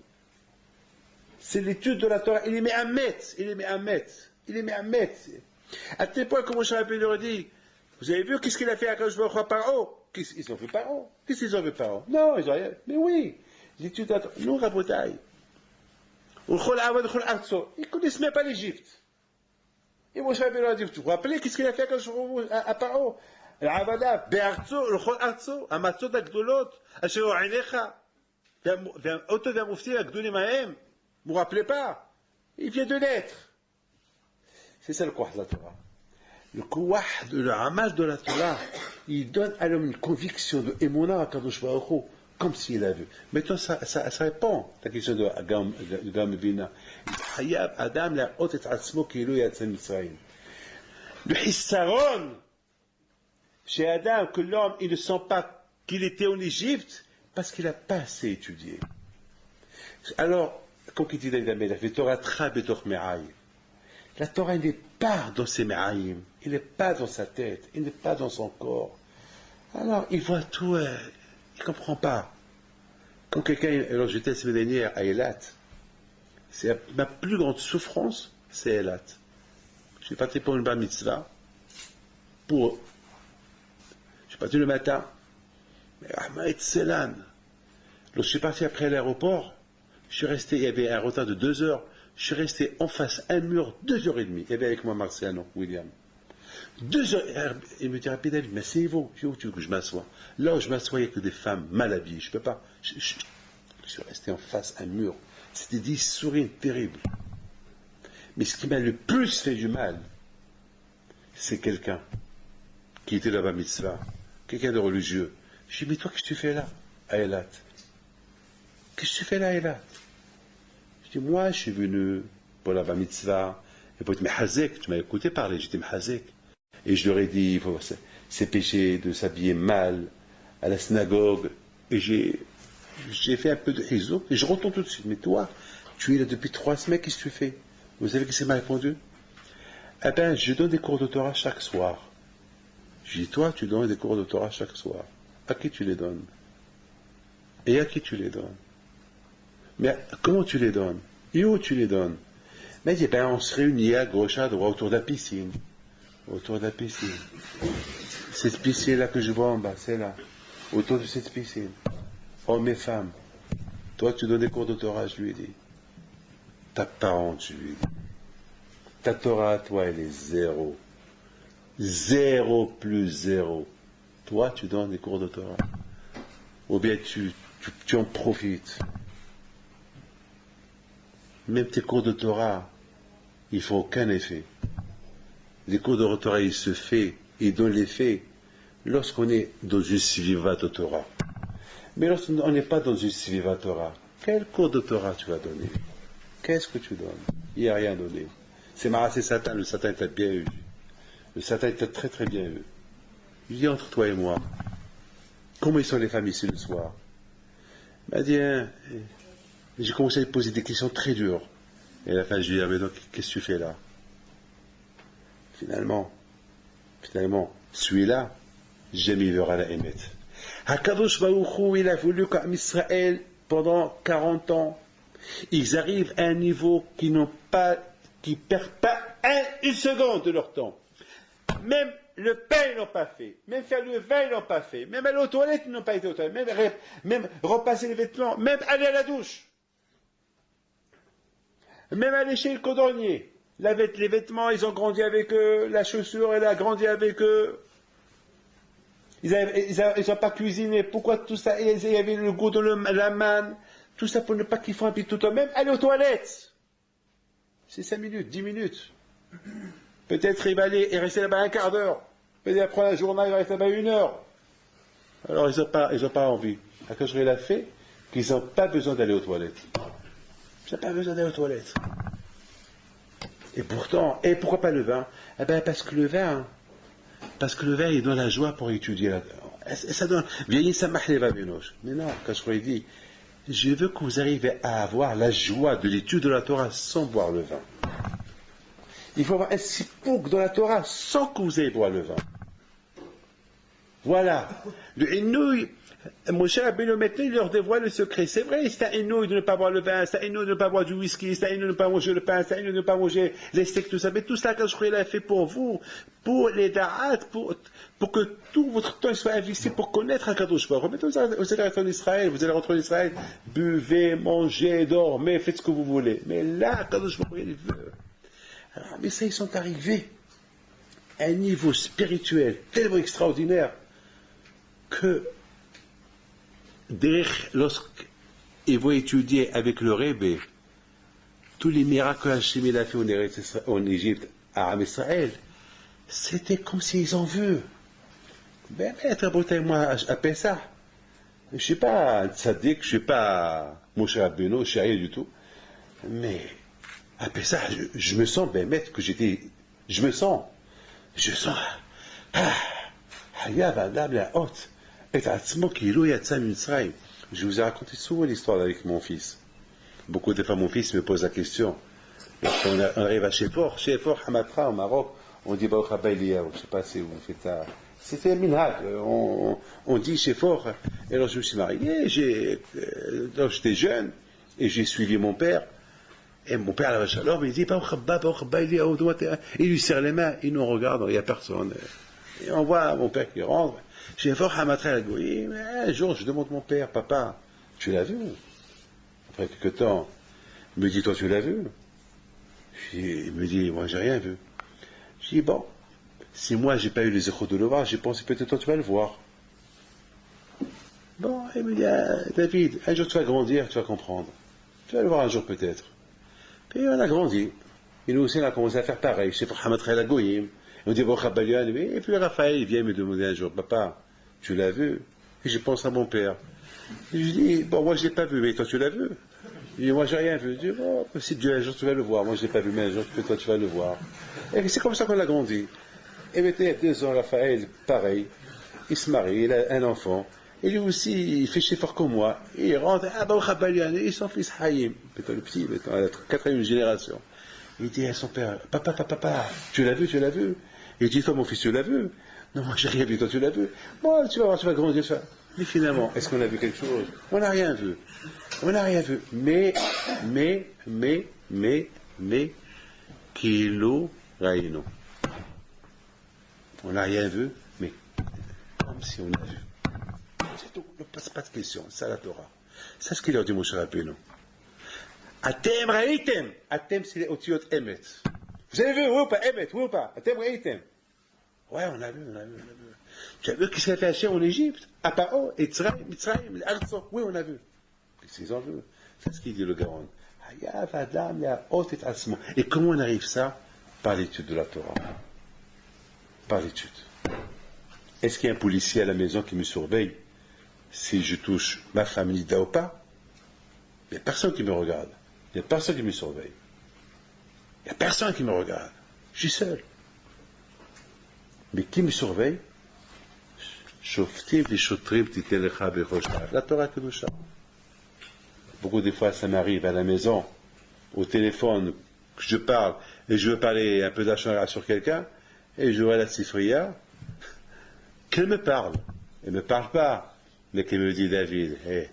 C'est l'étude de la Torah, il met à mettre. À tel point que Moshe Rabbeinu leur dit vous avez vu qu'est-ce qu'il a fait à Kadosh Baruch Hu à Paro? Qu'est-ce qu'ils ont vu Paro? Qu'est-ce qu'ils ont vu Paro? Non, ils ont rien. Mais oui, l'étude de la Torah. Nous, Rabotai. Ils ne connaissent même pas l'Égypte. Et Moshe Rabbeinu a dit, vous vous rappelez qu'est-ce qu'il a fait à Paro? L'Avada, Be'arzo, l'Chol Arzo, Amatzot Agdolot, Asher O'inecha, Oto V'amufti Agdolim Haem. Vous vous rappelez pas? Il vient de naître. C'est ça le Kouah de la Torah. Le Kouah, le Hamas de la Torah, il donne à l'homme une conviction de Emouna à Kadosh Baruch Hu, comme s'il a vu. Maintenant, ça répond à la question de Gam Vina. Hayab Adam la hot et atzmo kilo yatsa Mitzrayim. Le Hissaron, chez Adam, que l'homme, il ne sent pas qu'il était en Égypte, parce qu'il n'a pas assez étudié. Alors, comme il dit David Amelech, la Torah tra betoch me'aïm. La Torah n'est pas dans ses me'aïm, il n'est pas dans sa tête, il n'est pas dans son corps. Alors, il voit tout, il ne comprend pas. Quand quelqu'un, alors j'étais la semaine dernière à Eilat, ma plus grande souffrance, c'est Eilat. Je suis parti pour une bar mitzvah, je suis parti le matin, mais Ahmed Selan, lorsque je suis parti après l'aéroport, je suis resté, il y avait un retard de 2 heures, je suis resté en face à un mur 2h30, il y avait avec moi Marciano, William. 2 heures, il me dit, David, mais c'est vous, où tu veux que je m'assoie? Là où je m'assois, il n'y a que des femmes mal habillées, je ne peux pas. Je suis resté en face à un mur. C'était des sourires terribles. Mais ce qui m'a le plus fait du mal, c'est quelqu'un qui était là-bas, mitzvah, quelqu'un de religieux. Je dis, mais toi, qu'est-ce que tu fais là, à Eilat? Qu'est-ce que tu fais là, à Eilat? Je dis, moi, je suis venu pour la bar mitzvah, et pour être mehazek, tu m'as écouté parler, j'étais mehazek. Et je leur ai dit, c'est péché de s'habiller mal à la synagogue. Et j'ai fait un peu de hizouk, et je retourne tout de suite. Mais toi, tu es là depuis 3 semaines, qu'est-ce que tu fais? Vous savez qui m'a répondu? Eh bien, je donne des cours de Torah chaque soir. Je dis, toi, tu donnes des cours de Torah chaque soir. À qui tu les donnes? Et à qui tu les donnes? Mais comment tu les donnes? Et où tu les donnes? Mais il dit, ben, on se réunit à gauche, à droite, autour de la piscine. autour de la piscine. Cette piscine-là que je vois en bas, c'est là. Autour de cette piscine. Hommes et femmes. Toi, tu donnes des cours de Torah, je lui ai dit. Ta parente, je lui ai dit. Ta Torah, toi, elle est zéro. 0 plus 0. Toi, tu donnes des cours de Torah. Ou bien tu en profites. Même tes cours de Torah, ils font aucun effet. Les cours de Torah, ils se font, ils donnent l'effet lorsqu'on est dans une Svivat Torah. Mais lorsqu'on n'est pas dans une Svivat Torah, quel cours de Torah tu vas donner? Qu'est-ce que tu donnes? Il n'y a rien donné. C'est Marassé Satan, le Satan t'a bien eu. Le Satan t'a très très bien eu. Je dis entre toi et moi, comment ils sont les femmes ici le soir? Il m'a dit, j'ai commencé à lui poser des questions très dures. Et à la fin, je lui ai dit, mais donc, qu'est-ce que tu fais là? Finalement, celui-là, jamais il verra la Emet. Hakadosh Baruch Hu, il a voulu qu'en Israël, pendant 40 ans, ils arrivent à un niveau qui ne perdent pas une seconde de leur temps. Même le pain, ils n'ont pas fait. Même faire le vin, ils n'ont pas fait. Même aller aux toilettes, ils n'ont pas été aux toilettes. Même repasser les vêtements. Même aller à la douche. Même aller chez le cordonnier. Les vêtements, ils ont grandi avec eux. La chaussure, elle a grandi avec eux. Ils n'ont pas cuisiné. Pourquoi tout ça? Il y avait le goût de la manne. Tout ça pour ne pas qu'ils fassent un petit tout. Même aller aux toilettes. C'est 5 minutes, 10 minutes. Peut-être il va aller et rester là-bas un quart d'heure. Peut-être après la journée, il va rester là-bas 1 heure. Alors ils n'ont pas envie. Quand je l'ai fait, qu'ils n'ont pas besoin d'aller aux toilettes. Ils n'ont pas besoin d'aller aux toilettes. Et pourtant, et pourquoi pas le vin? Eh bien, parce que le vin, il donne la joie pour étudier. Ça donne. Mais non, quand je lui ai dit, je veux que vous arriviez à avoir la joie de l'étude de la Torah sans boire le vin. Il faut avoir un sipouk dans la Torah sans que vous ayez boire le vin. Voilà. Le Inouï, Moshe Rabbeinu maintenant, il leur dévoile le secret. C'est vrai, c'est un Inouï de ne pas boire le vin, c'est un Inouï de ne pas boire du whisky, c'est un Inouï de ne pas manger le pain, c'est un Inouï de ne pas manger les steaks, tout ça. Mais tout ça, quand je l'a fait pour vous, pour les da'at, pour que tout votre temps soit investi pour connaître un Kadosh Baruch Hu. Vous allez rentrer en Israël, en Israël, buvez, mangez, dormez, faites ce que vous voulez. Mais là, Kadosh Baruch Hu, il veut. Alors, mais ça, ils sont arrivés à un niveau spirituel tellement extraordinaire que lorsqu'ils vont étudier avec le Rebbe tous les miracles que Hachem a fait en Égypte, à Israël, c'était comme s'ils ont vu. Ben, maître, moi à Pessah. Je ne suis pas un tzaddik, je ne suis pas Moshe Rabbeinu, je ne suis rien du tout. Mais à Pessah, je me sens, ben, maître, que je sens, Hayav Adam la haute. Et je vous ai raconté souvent l'histoire avec mon fils. Beaucoup de fois, mon fils me pose la question. Lorsqu'on arrive à Shefor, Hamatra, au Maroc, on dit Baruch Haba Eliyahu. Je ne sais pas si vous faites ça. C'était un minhag. On dit Shefor. Et alors, je me suis marié. J'étais jeune et j'ai suivi mon père. Et mon père, la Shalom, il dit Baruch Haba Eliyahu. Il lui serre les mains. Il nous regarde, il n'y a personne. Et on voit mon père qui rentre. J'ai fort Hamatra la Goïm. Un jour, je demande à mon père, papa, tu l'as vu? Après quelques temps, il me dit, toi, tu l'as vu? Il me dit, moi, j'ai rien vu. Je dis, bon, si moi, j'ai pas eu les échos de le voir, j'ai pensé, peut-être toi, tu vas le voir. Bon, il me dit, David, un jour, tu vas grandir, tu vas comprendre. Tu vas le voir un jour, peut-être. Puis, on a grandi. Et nous aussi, on a commencé à faire pareil. J'ai fort Hamatra la Goïm. On dit, et puis Raphaël, il vient me demander un jour, papa, tu l'as vu? Et je pense à mon père. Et je dis, bon, moi je l'ai pas vu, mais toi tu l'as vu? Il dit, moi j'ai rien vu. Je dis, bon, si Dieu un jour tu vas le voir, moi je l'ai pas vu, mais un jour toi tu vas le voir. Et c'est comme ça qu'on a grandi. Et maintenant, il y a 2 ans, Raphaël, pareil, il se marie, il a un enfant. Et lui aussi, il fait chez fort comme moi. Et il rentre, et son fils Haïm, peut-être le petit, maintenant, à la 4e génération. Il dit à son père, papa, tu l'as vu? Il dit, toi mon fils, tu l'as vu? Non, moi j'ai rien vu, toi tu l'as vu? Bon, tu vas voir, tu vas grandir ça. Mais finalement, est-ce qu'on a vu quelque chose? On n'a rien vu. Mais, Kilo Raino. On n'a rien vu, mais comme si on a vu. C'est tout, ne passe pas de questions, c'est la Torah. C'est ce qu'il leur dit Moshe Rabbeinu. Atem ra'item. Atem, c'est les otiyot emet. Vous avez vu, oui ou pas, emet, oui ou pas? Atem ra'item. Ouais, on a vu. Tu as vu ce qu'il a fait Hachem en Égypte? À Paro, Mitzrayim, l'Arzo. Oui, on a vu. Qu'est-ce qu'ils ont vu? C'est ce qu'il dit le Gaon. Et comment on arrive ça? Par l'étude de la Torah. Par l'étude. Est-ce qu'il y a un policier à la maison qui me surveille si je touche ma famille ou pas? Il n'y a personne qui me regarde. Il n'y a personne qui me surveille. Il n'y a personne qui me regarde. Je suis seul. Mais qui me surveille? La Torah Kedusha. Beaucoup de fois, ça m'arrive à la maison, au téléphone, que je parle, et je veux parler un peu d'achat sur quelqu'un, et je vois la Sifriya, qu'elle me parle. Elle ne me parle pas, mais qu'elle me dit, David, il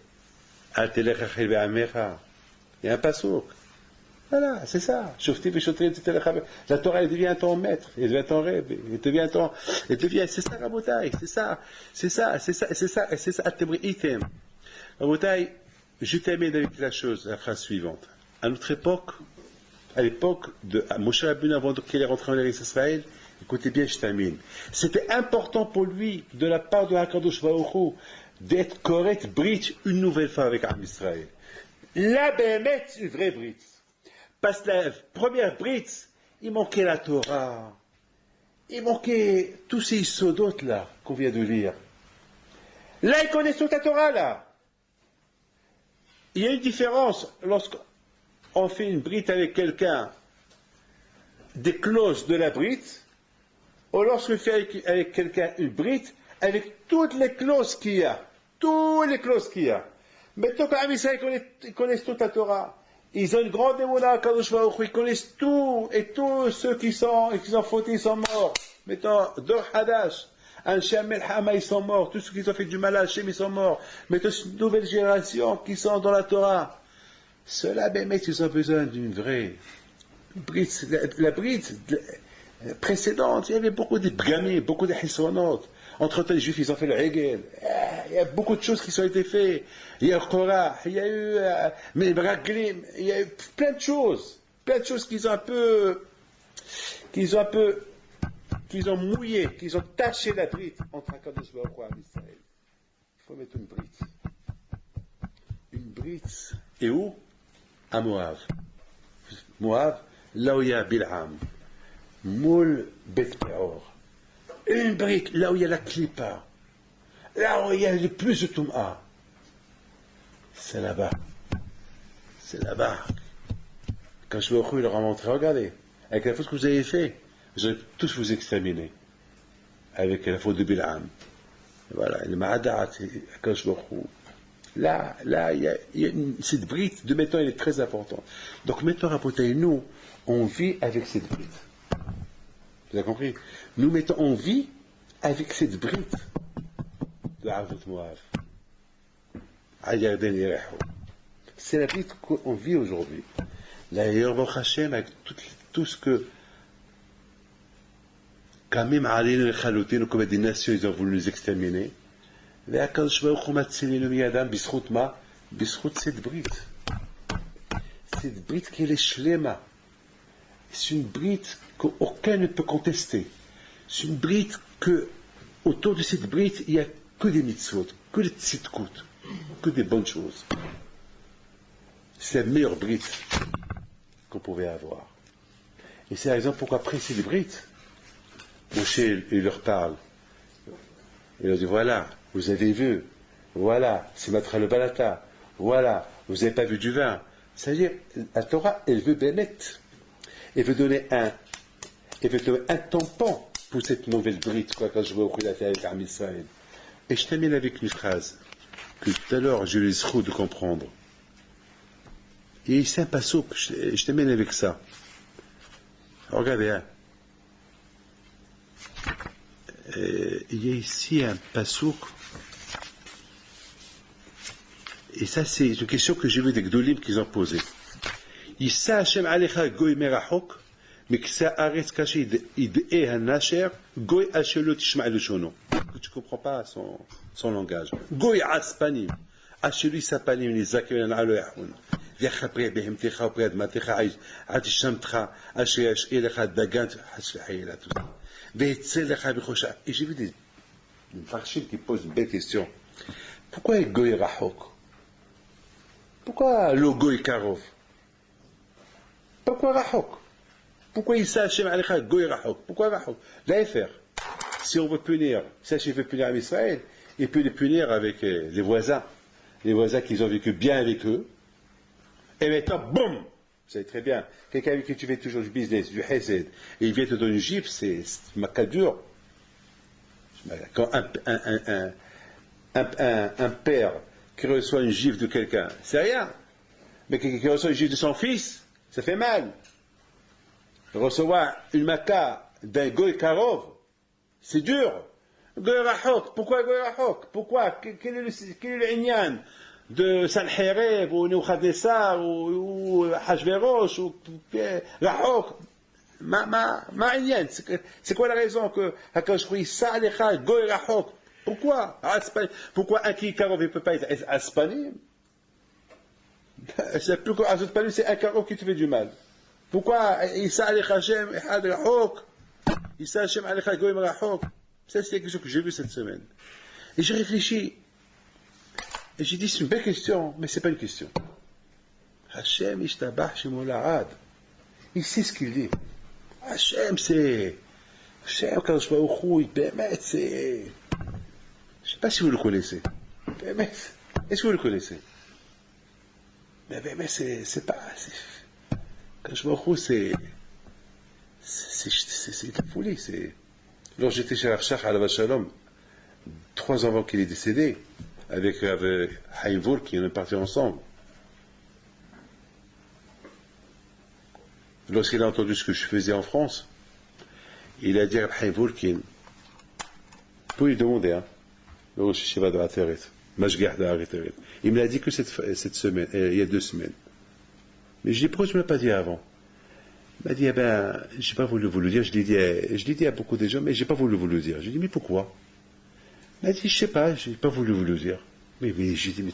y a un passouk. Voilà, c'est ça. La Torah, elle devient ton maître, elle devient ton rêve, c'est ça, Rabotai, c'est ça, At-Tebri'item. Rabotai, je termine avec la phrase suivante. À notre époque, à l'époque de Moshe Rabbeinu, avant qu'il est rentré en Israël, écoutez bien, je termine. C'était important pour lui, de la part de HaKadosh Baruch Hu, d'être correct, brit, une nouvelle fois avec Am Israël. La Béhémet, une vraie brit. Parce que la première brit, il manquait la Torah. Il manquait tous ces sodotes là, qu'on vient de lire. Là, ils connaissent toute la Torah là. Il y a une différence lorsqu'on fait une brite avec quelqu'un, des clauses de la brite, ou lorsqu'on fait avec quelqu'un une brite, avec toutes les clauses qu'il y a. Toutes les clauses qu'il y a. Maintenant, quand ils connaissent toute la Torah, ils ont une grande émouna à Kadosh Baruch Hu, ils connaissent tout, et tous ceux qui sont fautés, ils sont morts. Maintenant, Dor Hadash, Anshe Melchama, ils sont morts. Tous ceux qui ont fait du mal à Hachem, ils sont morts. Mais toute cette nouvelle génération qui sont dans la Torah, ceux-là, ils ont besoin d'une vraie brite. La brite précédente, il y avait beaucoup de bgamis, beaucoup de hisronotes. Entre-temps, les Juifs, ils ont fait le Hegel. Il y a beaucoup de choses qui ont été faites. Il y a eu le Korah, il y a eu Meraglim, il y a eu plein de choses. Plein de choses qu'ils ont mouillé, qu'ils ont taché la brite entre Akadosh Baruch Hu et Israël. Il faut mettre une brite. Une brite. Et où? À Moab. Moab, là où il y a Bil'am. Moul Bet Peor. Une brite, là où il y a la Klippa. Là où il y a le plus de Toum'a. C'est là-bas. C'est là-bas. Quand je vais au Hu, il leur a montré, regardez, avec la faute que vous avez fait, vous allez tous vous exterminer. Avec la faute de Bil'am. Voilà, le Ma'adat, quand je vais au Hu. Là, cette brite de maintenant, elle est très importante. Donc maintenant, Rabotai, nous, on vit avec cette brite. Vous avez compris? Nous mettons en vie avec cette brite de Arvet Moab. C'est la brite qu'on vit aujourd'hui. D'ailleurs, Baruch Hashem, avec tout ce que, quand même, comme des nations, ils ont voulu nous exterminer. והקדוש ברוך הוא מצילנו מידם בזכות מה? בזכות cette brite. Cette brite qui est shlema. C'est une brite qu'aucun ne peut contester. C'est une brite que, autour de cette brite, il n'y a que des mitzvot, que des tzidkut, que des bonnes choses. C'est la meilleure brite qu'on pouvait avoir. Et c'est la raison pourquoi après cette brite, Moshe, il leur parle. Il leur dit, voilà, vous avez vu, voilà, c'est Matra le Balata, voilà, vous n'avez pas vu du vin. C'est-à-dire, la Torah, elle veut bémettre. Elle veut donner un tampon pour cette nouvelle brite, quoi, quand je vois au fait avec Am Israël. Et je termine avec une phrase que tout à l'heure j'ai eu les de comprendre. Et c'est un passouk, je termine avec ça. Regardez, hein. Il y a ici un passouk. Et ça, c'est une question que j'ai vue des Gdolim qu'ils ont posée. Issa Hashem Alecha Goy Merachok, Mais que ça arrête caché, il est un nacher, goy achelo tishma le chono. Tu comprends pas son langage. Goy aspanim. Achelo sapanim, les zakirin alo yahun. Viachapre behem techa, près de ma techa, atishamtra, achesh, elecha dagant, hashfahila, tout ça. Vetzelecha bichosha. Et j'ai vu des farchim qui posent une belle question. Pourquoi goy rahok? Pourquoi le goy karov? Pourquoi rahok? Pourquoi il s'achève à l'échat goy rahok? Pourquoi rahok? L'affaire. Si on veut punir, si veut punir Israël, il peut les punir avec les voisins qui ont vécu bien avec eux. Et maintenant, boum! Vous savez très bien, quelqu'un avec qui tu fais toujours du business, du hesed, et il vient te donner une gifle, c'est ma cas dur. Quand un père qui reçoit une gifle de quelqu'un, c'est rien. Mais quelqu'un qui reçoit une gifle de son fils, ça fait mal. Recevoir une maca d'un goy karov, c'est dur. Goy rahok, pourquoi goy rahok? Pourquoi? Quel est le inyan de Sanherib ou Nebuchadnezzar ou Hachverosh ou rahok? Ma inyan, c'est quoi la raison que Hakadosh Baruch Hu sa'alecha goy rahok? Pourquoi? Pourquoi un qui karov ne peut pas être aspanim? C'est plus que c'est un karov qui te fait du mal. Pourquoi Issa Alech Hashem Ehad Rahok? Issa Hashem Alech Goyim Rahok? Ça, c'est quelque chose que j'ai vu cette semaine. Et j'ai réfléchi. Et j'ai dit, c'est une belle question, mais c'est pas une question. Hashem Ishtabah Shemola'ad. Il sait ce qu'il dit. Hashem, c'est. Hashem, Kadosh Baruch Hu, Bémet, c'est. Je sais pas si vous le connaissez. Bémet. Est-ce que vous le connaissez? Mais Bémet, c'est pas. Kadosh Baruch Hu, c'est de la folie. Lorsque j'étais chez Rav Shach Alav Shalom, 3 ans avant qu'il est décédé, avec Chaim Volki, on est partis ensemble. Lorsqu'il a entendu ce que je faisais en France, il a dit à Chaim Volki, vous pouvez lui demander, hein, le Rosh Yeshiva de Ateret, Mashgiach de Ateret. Il me l'a dit que cette semaine, il y a 2 semaines. Mais je dis, pourquoi tu ne me l'as pas dit avant? Il m'a dit, eh ben, j'ai pas voulu vous le dire. Je l'ai dit à beaucoup de gens, mais j'ai pas voulu vous le dire. J'ai dit, mais pourquoi? Il m'a dit, je sais pas, j'ai pas voulu vous le dire. Mais j'ai dit, mais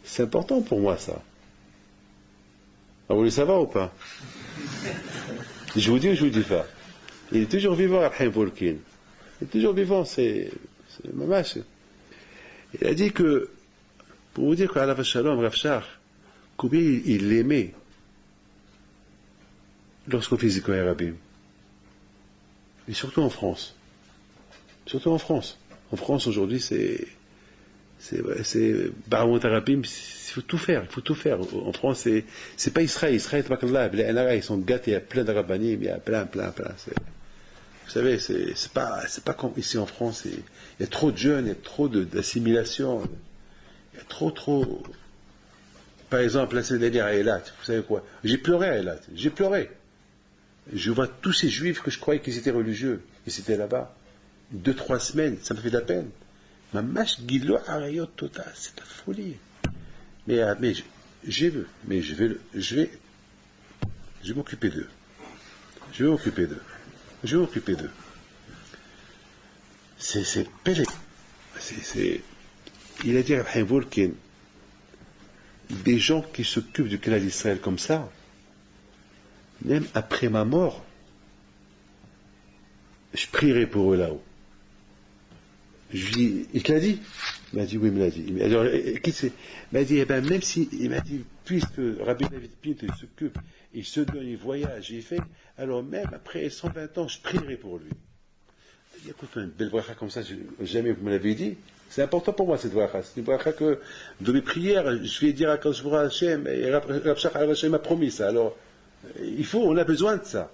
c'est important pour moi, ça. Vous voulez savoir ou pas? Je vous dis ou je vous dis pas? Il est toujours vivant, Abraham Volkin. Il est toujours vivant, c'est mamash. Il a dit que, pour vous dire qu'Alav Shalom, Rav Shach, combien il l'aimait lorsqu'on fait Zikoy Rabim. Et surtout en France. Surtout en France. En France, aujourd'hui, c'est Baramot Rabim, il faut tout faire, En France, c'est pas Israël. Israël, ils sont gâtés, il y a plein de rabbanim, il y a plein. Vous savez, c'est pas comme ici en France, il y a trop de jeunes, il y a trop d'assimilation, il y a trop. Par exemple, la semaine dernière à Eilat, vous savez quoi? J'ai pleuré à Eilat, j'ai pleuré. Je vois tous ces juifs que je croyais qu'ils étaient religieux, ils étaient là-bas. 2-3 semaines, ça me fait de la peine. Ma mâche guilo arayot total, c'est la folie. Mais j'ai vu, mais je vais m'occuper d'eux. Je vais m'occuper d'eux. C'est pelé. Il a dit à Abraham Volkin, des gens qui s'occupent du clan d'Israël comme ça, même après ma mort, je prierai pour eux là-haut. Je lui dis, il te l'a dit? Il m'a dit, oui, il me l'a dit. Alors, qui c'est? Il m'a dit, eh ben, même si, il m'a dit, puisque Rabbi David Pinto s'occupe, il se donne, il voyage, il fait, alors même après 120 ans, je prierai pour lui. Il dit, écoute, une belle bracha comme ça, jamais vous me l'avez dit. C'est important pour moi, cette bracha. C'est une bracha que, dans mes prières, je vais dire à Kadosh Baruch Hu Hashem, et Rav Shach Alav Hashem m'a promis ça. Alors, on a besoin de ça.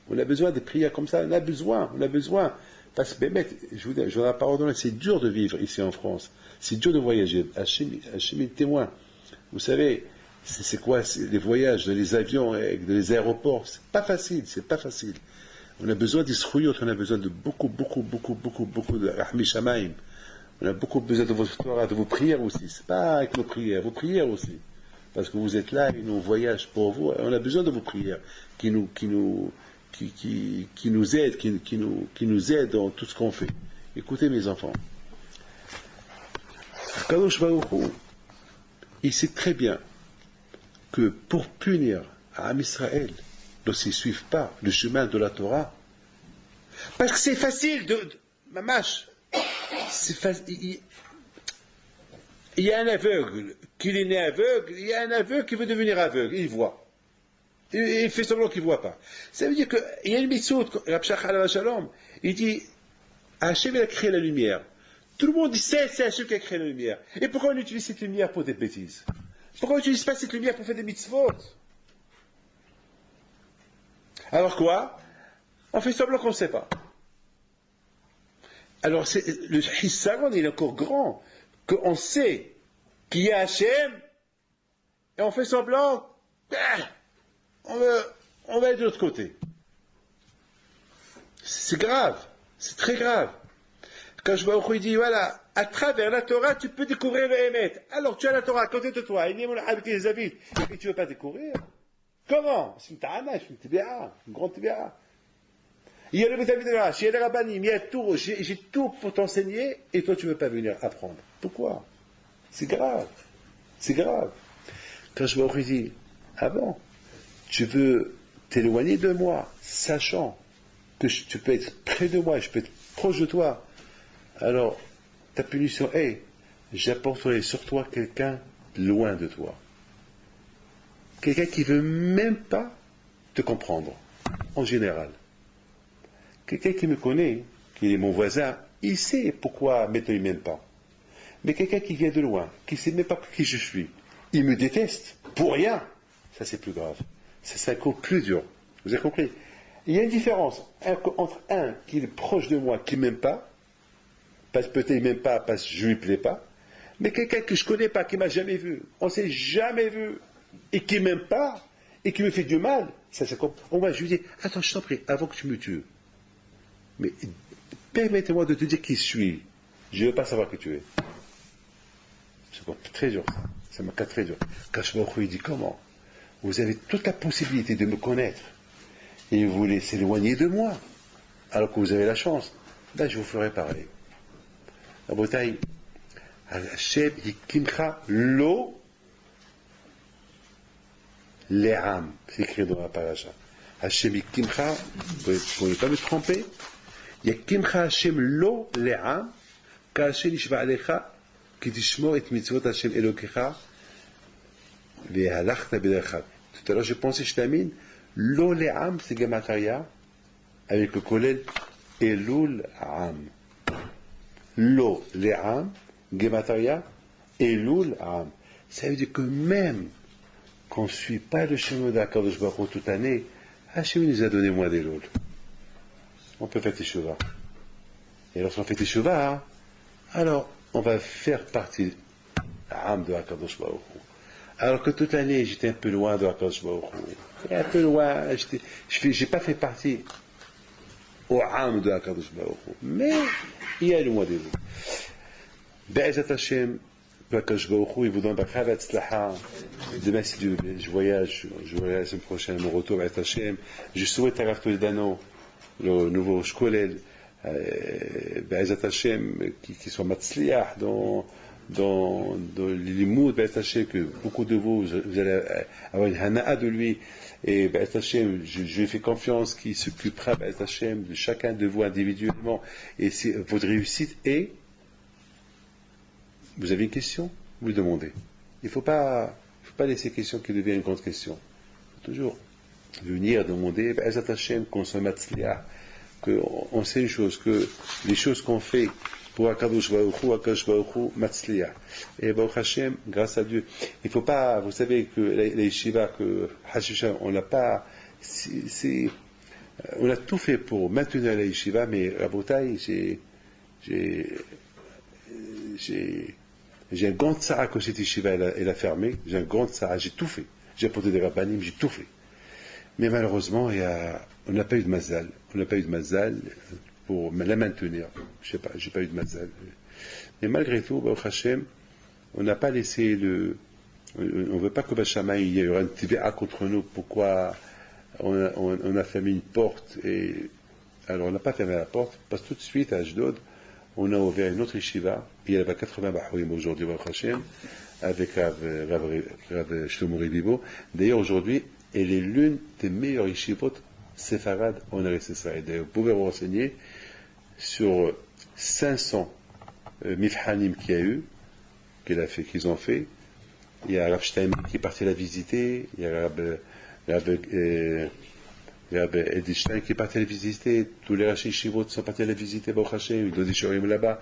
On a besoin des prières comme ça, on a besoin. Parce que, je vous donne la parole, c'est dur de vivre ici en France. C'est dur de voyager. Hachem est témoin. Vous savez, c'est quoi les voyages, les avions, les aéroports? C'est pas facile. On a besoin d'Isrouyot, on a besoin de beaucoup de Rahmi On a beaucoup besoin de votre Torah, de vos prières aussi. C'est pas avec vos prières aussi. parce que vous êtes là et nous on voyage pour vous. On a besoin de vos prières qui nous aident, qui nous aident dans tout ce qu'on fait. Écoutez mes enfants, Kadosh Baruch Hu, il sait très bien que pour punir Am Israël lorsqu'ils ne suivent pas le chemin de la Torah, parce que c'est facile Mamash, il y a un aveugle qui est né aveugle, il y a un aveugle qui veut devenir aveugle, il voit. Il fait semblant qu'il ne voit pas. Ça veut dire qu'il y a une mitzvot, Rab Shachar Shalom, il dit, Hachem il a créé la lumière. Tout le monde dit, c'est Hachem qui a créé la lumière. Et pourquoi on utilise cette lumière pour des bêtises? Pourquoi on n'utilise pas cette lumière pour faire des mitzvot? Alors quoi? On fait semblant qu'on ne sait pas. Alors le Hissaron il est encore grand, qu'on sait qu'il y a Hachem, et on fait semblant, on va aller de l'autre côté. C'est grave, c'est très grave. Quand je vois il dit, voilà, à travers la Torah, tu peux découvrir le Hémet. Alors tu as la Torah à côté de toi, il y a avec les Avites, et tu ne veux pas découvrir. Comment? C'est une ta'ana, c'est une tibéa, une grande tibéa. Il y a le Betamidrash, il y a le Rabbanim, il y a tout, j'ai tout pour t'enseigner, et toi tu ne veux pas venir apprendre. Pourquoi? C'est grave, c'est grave. Quand je vois il dit, ah bon, tu veux t'éloigner de moi, sachant que tu peux être près de moi, je peux être proche de toi, alors ta punition est, j'apporterai sur toi quelqu'un loin de toi. Quelqu'un qui ne veut même pas te comprendre, en général. Quelqu'un qui me connaît, qui est mon voisin, il sait pourquoi maintenant il ne m'aime pas. Mais quelqu'un qui vient de loin, qui ne sait même pas qui je suis, il me déteste, pour rien. Ça c'est plus grave. C'est encore plus dur. Vous avez compris? Il y a une différence entre un qui est proche de moi, qui ne m'aime pas, parce que peut-être il ne m'aime pas parce que je ne lui plais pas, mais quelqu'un que je ne connais pas, qui ne m'a jamais vu, on ne s'est jamais vu, et qui ne m'aime pas, et qui me fait du mal, ça c'est comme... je lui dis, attends, je t'en prie, avant que tu me tues, mais permettez-moi de te dire qui je suis, je ne veux pas savoir qui tu es. C'est très dur, ça m'a très dur. Quand je me dit, comment? Vous avez toute la possibilité de me connaître, et vous voulez s'éloigner de moi, alors que vous avez la chance, là je vous ferai pareil. La bataille, Hashem Yikimcha Lo Le'am, c'est écrit dans la paracha. Hashem Yikimcha, vous ne pouvez pas me tromper, Yikimcha Hashem Lo Le'am, Ka'ashem Yishva Alecha, Ki Tishmor et Mitzvot Hashem Elokecha, Ve'halachta B'dercha. Tout à l'heure, je pensais, je termine, Lo Le'am, c'est Gemataria, avec le collèle Elul Am. Lo Le'am, Gemataria, Elul Am. Ça veut dire que même qu'on ne suit pas le chemin d'Akadosh Baruch Hu toute l'année, Hachem nous a donné moins d'Elul. On peut faire Teshuvah. Et lorsqu'on fait Teshuvah, alors on va faire partie Am de Akadosh Baruch Hu. Alors que toute l'année, j'étais un peu loin de Akadosh Baruch Hu. Un peu loin, j'ai pas fait partie au Am de Akadosh Baruch Hu. Mais il y a le mois d'Elul. Be'ezat Hashem, Akadosh Baruch Hu, il vous donne Bakra Vatzlaha. Demain, si je voyage la semaine prochaine, mon retour Be'ezat Hashem. Je souhaite à Rav Toledano, le nouveau Shkolel, Be'ezat Hashem, qui soit Matzliach dans les limoud, Be'ezat Hashem, que beaucoup de vous allez avoir une hana'a de lui. Et Be'ezat Hashem, je lui fais confiance qu'il s'occupera, Be'ezat Hashem, de chacun de vous individuellement. Et c'est votre réussite est. Vous avez une question? Vous demandez. Il ne faut pas laisser une question qui devient une grande question. Il faut toujours venir demander, Be'ezat Hashem, qu'on se matzliah, qu'on sait une chose, que les choses qu'on fait pour Akadosh Baruch Hu, matzliah. Et Baruch Hashem, grâce à Dieu. Il ne faut pas, vous savez que les yeshivas, que Hashisha, on n'a pas, on a tout fait pour maintenir la yeshiva, mais Rabotai, j'ai un grand tsara quand cette yeshiva elle a fermé, j'ai un grand tsara, j'ai tout fait. J'ai apporté des rabbanim, j'ai tout fait. Mais malheureusement, on n'a pas eu de mazal. On n'a pas eu de mazal pour la maintenir. Je sais pas, j'ai pas eu de mazal. Mais malgré tout, Baruch Hashem, on n'a pas laissé On ne veut pas que Bachama, il y ait un TVA contre nous. Pourquoi on a fermé une porte et... Alors on n'a pas fermé la porte, parce que tout de suite à Ashdod, on a ouvert une autre yeshiva, il y avait 80 Bahouim aujourd'hui, Baruch Hashem, avec Rav Shlomo Ribibo. D'ailleurs aujourd'hui, elle est l'une des meilleures yeshivot séfarades en Eretz Israël. D'ailleurs, vous pouvez vous renseigner sur 500 mifhanim qu'il y a eu, qu'ils ont fait. Il y a Rav Shtaim qui est parti la visiter, il y a Rav Edelstein qui est parti la visiter, tous les Rashi Shivot sont partis la visiter, Baruch Hashem, il doit des Shorim là-bas,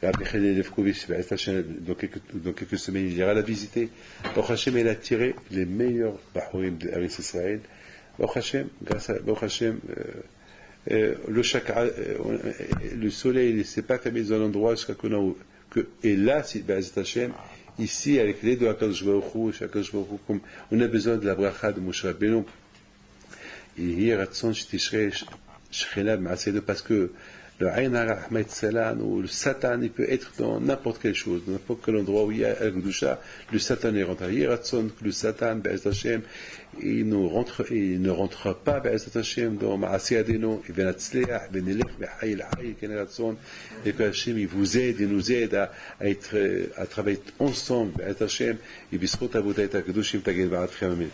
Rav Michael Lefkovitch, dans quelques semaines, il ira la visiter. Baruch Hashem, il a tiré les meilleurs Bahourim d'Eretz Israël. Baruch Hashem, grâce à Baruch Hashem, le soleil ne s'est pas fermé dans l'endroit jusqu'à et là, Be'ezrat Hashem, ici, avec l'aide de HaKadosh Baruch Hu, comme on a besoin de la bracha de Moshe Rabbeinu, et hier, parce que le Aïn Rahmat Salan ou le Satan, il peut être dans n'importe quelle chose, dans n'importe quel endroit où il y a Al-Gdusha, le Satan est rentré. Hier, que le Satan, Be'ezrat Hashem, il ne rentre pas, Be'ezrat Hashem, dans Ma'asi Adeno, et Ben Atzleach, Ben Elech, Be'hay El-Hay, Ken Ratson, et que Hashem, il vous aide, il nous aide à travailler ensemble, Be'ezrat Hashem, et Bisrot Avodat HaKadoshim Tagel Ba'atchem Amen.